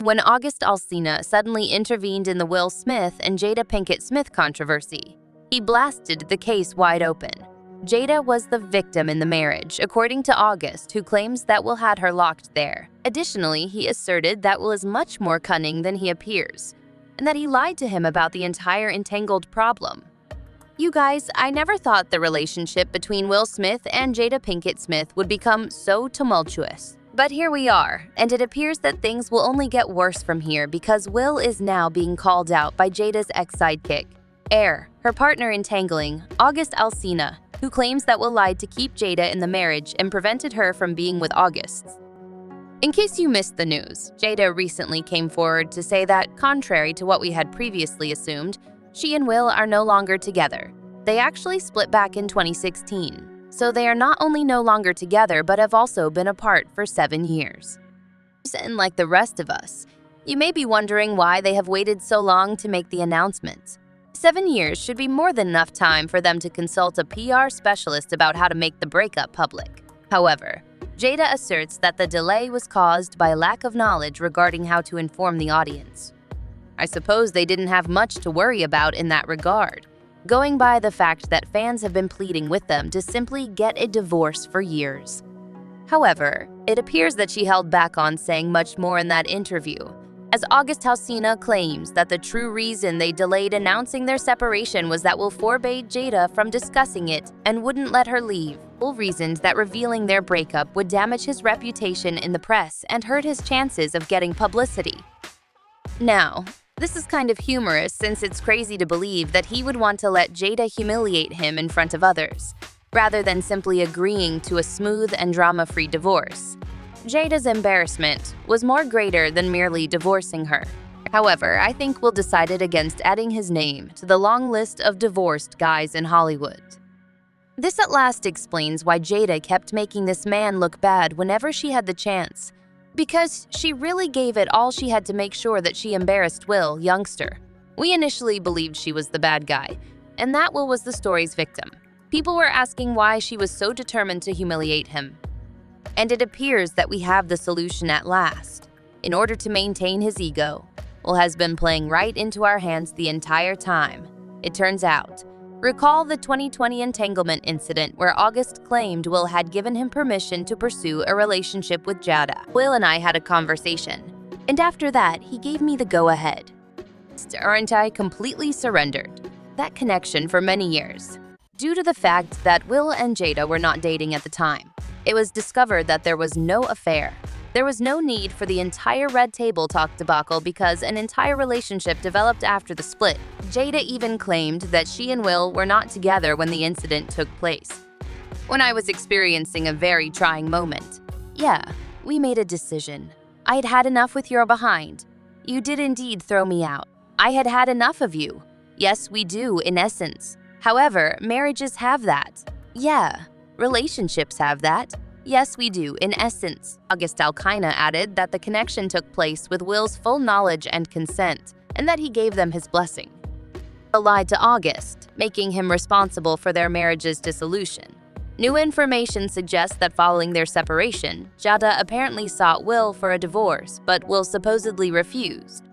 when August Alsina suddenly intervened in the Will Smith and Jada Pinkett Smith controversy. He blasted the case wide open. Jada was the victim in the marriage, according to August, who claims that Will had her locked there. Additionally, he asserted that Will is much more cunning than he appears, and that he lied to him about the entire entangled problem. You guys, I never thought the relationship between Will Smith and Jada Pinkett Smith would become so tumultuous. But here we are, and it appears that things will only get worse from here because Will is now being called out by Jada's ex-sidekick, her partner in tangling, August Alsina, who claims that Will lied to keep Jada in the marriage and prevented her from being with August. In case you missed the news, Jada recently came forward to say that, contrary to what we had previously assumed, she and Will are no longer together. They actually split back in 2016. So they are not only no longer together, but have also been apart for 7 years. And like the rest of us, you may be wondering why they have waited so long to make the announcement. 7 years should be more than enough time for them to consult a PR specialist about how to make the breakup public. However, Jada asserts that the delay was caused by lack of knowledge regarding how to inform the audience. I suppose they didn't have much to worry about in that regard, going by the fact that fans have been pleading with them to simply get a divorce for years. However, it appears that she held back on saying much more in that interview, as August Alsina claims that the true reason they delayed announcing their separation was that Will forbade Jada from discussing it and wouldn't let her leave. Will reasoned that revealing their breakup would damage his reputation in the press and hurt his chances of getting publicity. Now, this is kind of humorous since it's crazy to believe that he would want to let Jada humiliate him in front of others, rather than simply agreeing to a smooth and drama-free divorce. Jada's embarrassment was more greater than merely divorcing her. However, I think Will decided against adding his name to the long list of divorced guys in Hollywood. This at last explains why Jada kept making this man look bad whenever she had the chance, because she really gave it all she had to make sure that she embarrassed Will, youngster. We initially believed she was the bad guy, and that Will was the story's victim. People were asking why she was so determined to humiliate him. And it appears that we have the solution at last. In order to maintain his ego, Will has been playing right into our hands the entire time. It turns out, recall the 2020 entanglement incident where August claimed Will had given him permission to pursue a relationship with Jada. Will and I had a conversation, and after that, he gave me the go-ahead. Aren't I completely surrendered that connection for many years? Due to the fact that Will and Jada were not dating at the time, it was discovered that there was no affair. There was no need for the entire red table talk debacle because an entire relationship developed after the split. Jada even claimed that she and Will were not together when the incident took place. When I was experiencing a very trying moment. Yeah, we made a decision. I had had enough with your behind. You did indeed throw me out. I had had enough of you. Yes, we do, in essence. However, marriages have that. Yeah, relationships have that. Yes, we do, in essence. August Alsina added that the connection took place with Will's full knowledge and consent, and that he gave them his blessing. Will lied to August, making him responsible for their marriage's dissolution. New information suggests that following their separation, Jada apparently sought Will for a divorce, but Will supposedly refused.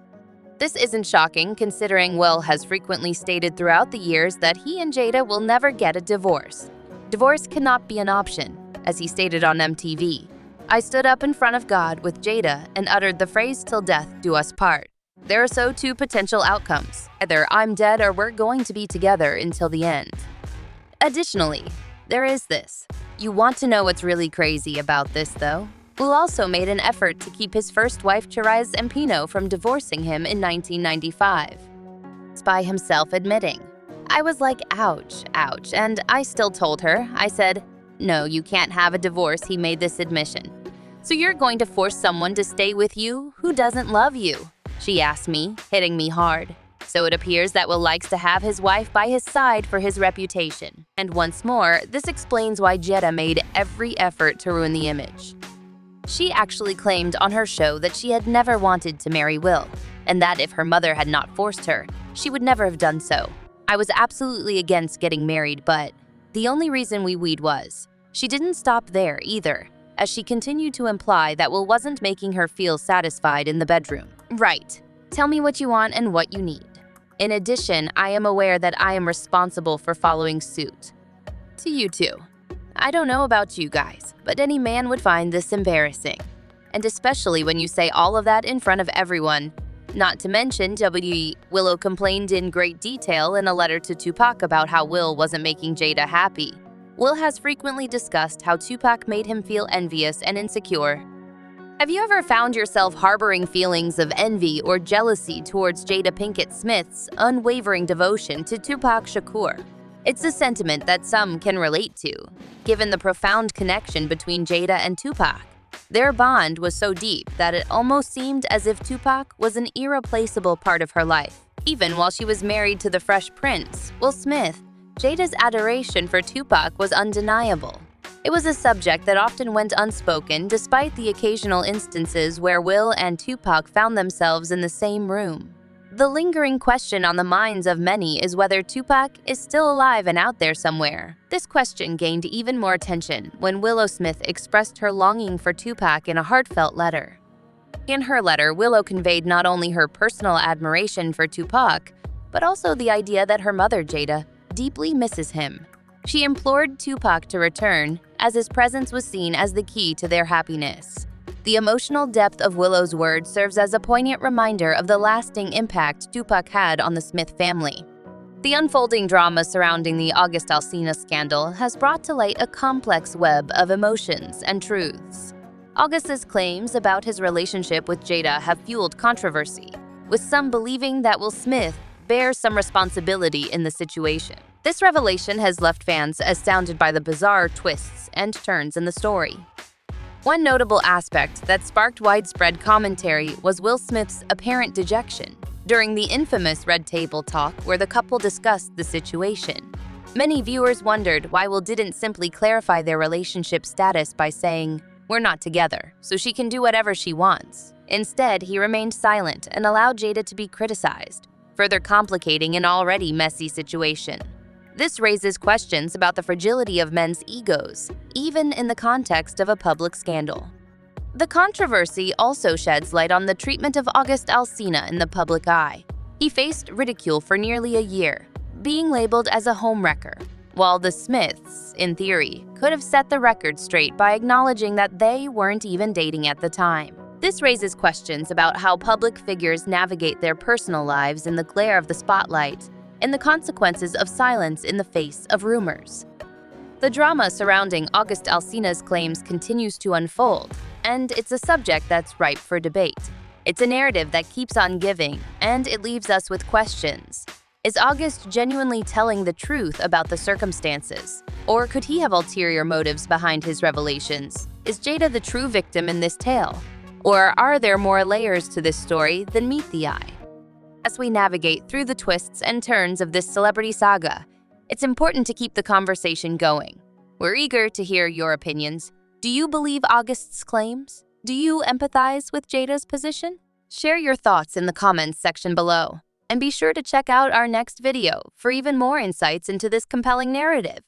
This isn't shocking considering Will has frequently stated throughout the years that he and Jada will never get a divorce. Divorce cannot be an option. As he stated on MTV, I stood up in front of God with Jada and uttered the phrase "till death do us part." There are so two potential outcomes. Either I'm dead or we're going to be together until the end. Additionally, there is this. You want to know what's really crazy about this, though? Will also made an effort to keep his first wife, Therese Empino, from divorcing him in 1995. By himself admitting, I was like, ouch, ouch, and I still told her, I said, no, you can't have a divorce. He made this admission. So you're going to force someone to stay with you who doesn't love you? She asked me, hitting me hard. So it appears that Will likes to have his wife by his side for his reputation. And once more, this explains why Jada made every effort to ruin the image. She actually claimed on her show that she had never wanted to marry Will, and that if her mother had not forced her, she would never have done so. I was absolutely against getting married, but the only reason we was. She didn't stop there either, as she continued to imply that Will wasn't making her feel satisfied in the bedroom. Right. Tell me what you want and what you need. In addition, I am aware that I am responsible for following suit. To you too. I don't know about you guys, but any man would find this embarrassing. And especially when you say all of that in front of everyone. Not to mention, Willow complained in great detail in a letter to Tupac about how Will wasn't making Jada happy. Will has frequently discussed how Tupac made him feel envious and insecure. Have you ever found yourself harboring feelings of envy or jealousy towards Jada Pinkett Smith's unwavering devotion to Tupac Shakur? It's a sentiment that some can relate to, given the profound connection between Jada and Tupac. Their bond was so deep that it almost seemed as if Tupac was an irreplaceable part of her life. Even while she was married to the Fresh Prince, Will Smith, Jada's adoration for Tupac was undeniable. It was a subject that often went unspoken despite the occasional instances where Will and Tupac found themselves in the same room. The lingering question on the minds of many is whether Tupac is still alive and out there somewhere. This question gained even more attention when Willow Smith expressed her longing for Tupac in a heartfelt letter. In her letter, Willow conveyed not only her personal admiration for Tupac, but also the idea that her mother, Jada, deeply misses him. She implored Tupac to return, as his presence was seen as the key to their happiness. The emotional depth of Willow's words serves as a poignant reminder of the lasting impact Tupac had on the Smith family. The unfolding drama surrounding the August Alsina scandal has brought to light a complex web of emotions and truths. August's claims about his relationship with Jada have fueled controversy, with some believing that Will Smith bears some responsibility in the situation. This revelation has left fans astounded by the bizarre twists and turns in the story. One notable aspect that sparked widespread commentary was Will Smith's apparent dejection during the infamous Red Table Talk where the couple discussed the situation. Many viewers wondered why Will didn't simply clarify their relationship status by saying, "We're not together, so she can do whatever she wants." Instead, he remained silent and allowed Jada to be criticized, further complicating an already messy situation. This raises questions about the fragility of men's egos, even in the context of a public scandal. The controversy also sheds light on the treatment of August Alsina in the public eye. He faced ridicule for nearly a year, being labeled as a homewrecker, while the Smiths, in theory, could have set the record straight by acknowledging that they weren't even dating at the time. This raises questions about how public figures navigate their personal lives in the glare of the spotlight, and the consequences of silence in the face of rumors. The drama surrounding August Alsina's claims continues to unfold, and it's a subject that's ripe for debate. It's a narrative that keeps on giving, and it leaves us with questions. Is August genuinely telling the truth about the circumstances? Or could he have ulterior motives behind his revelations? Is Jada the true victim in this tale? Or are there more layers to this story than meet the eye? As we navigate through the twists and turns of this celebrity saga, it's important to keep the conversation going. We're eager to hear your opinions. Do you believe August's claims? Do you empathize with Jada's position? Share your thoughts in the comments section below. And be sure to check out our next video for even more insights into this compelling narrative.